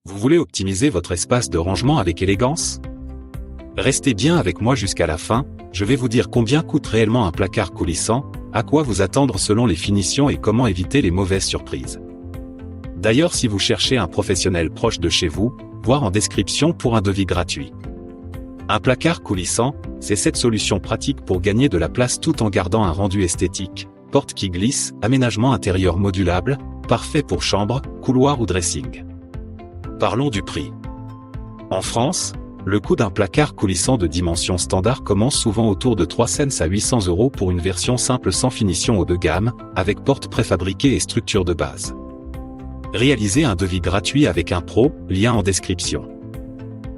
Vous voulez optimiser votre espace de rangement avec élégance? Restez bien avec moi jusqu'à la fin, je vais vous dire combien coûte réellement un placard coulissant, à quoi vous attendre selon les finitions et comment éviter les mauvaises surprises. D'ailleurs, si vous cherchez un professionnel proche de chez vous, voir en description pour un devis gratuit. Un placard coulissant, c'est cette solution pratique pour gagner de la place tout en gardant un rendu esthétique. Porte qui glisse, aménagement intérieur modulable, parfait pour chambre, couloir ou dressing. Parlons du prix. En France, le coût d'un placard coulissant de dimension standard commence souvent autour de 300 à 800 € pour une version simple sans finition haut de gamme, avec porte préfabriquée et structure de base. Réalisez un devis gratuit avec un pro, lien en description.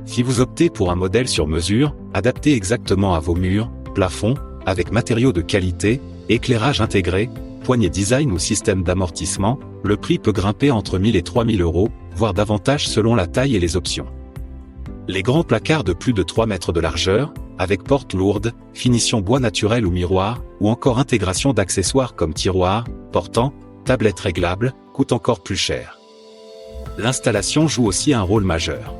Si vous optez pour un modèle sur mesure, adapté exactement à vos murs, plafonds, avec matériaux de qualité, éclairage intégré, poignée design ou système d'amortissement, le prix peut grimper entre 1000 et 3000 €, voire davantage selon la taille et les options. Les grands placards de plus de 3 mètres de largeur, avec porte lourde, finition bois naturel ou miroir, ou encore intégration d'accessoires comme tiroirs, portants, tablettes réglables, coûtent encore plus cher. L'installation joue aussi un rôle majeur.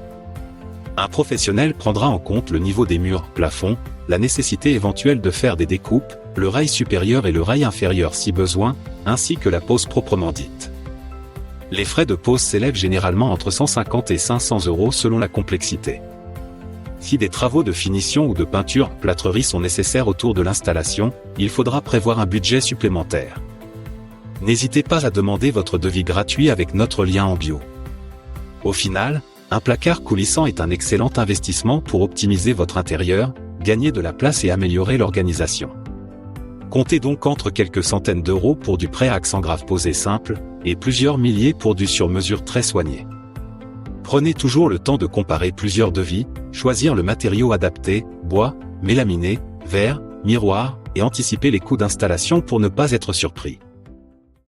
Un professionnel prendra en compte le niveau des murs, plafonds, la nécessité éventuelle de faire des découpes, le rail supérieur et le rail inférieur si besoin, ainsi que la pose proprement dite. Les frais de pose s'élèvent généralement entre 150 et 500 € selon la complexité. Si des travaux de finition ou de peinture, plâtrerie sont nécessaires autour de l'installation, il faudra prévoir un budget supplémentaire. N'hésitez pas à demander votre devis gratuit avec notre lien en bio. Au final, un placard coulissant est un excellent investissement pour optimiser votre intérieur, gagner de la place et améliorer l'organisation. Comptez donc entre quelques centaines d'euros pour du pré-axe en grave posé simple, et plusieurs milliers pour du sur-mesure très soigné. Prenez toujours le temps de comparer plusieurs devis, choisir le matériau adapté, bois, mélaminé, verre, miroir, et anticiper les coûts d'installation pour ne pas être surpris.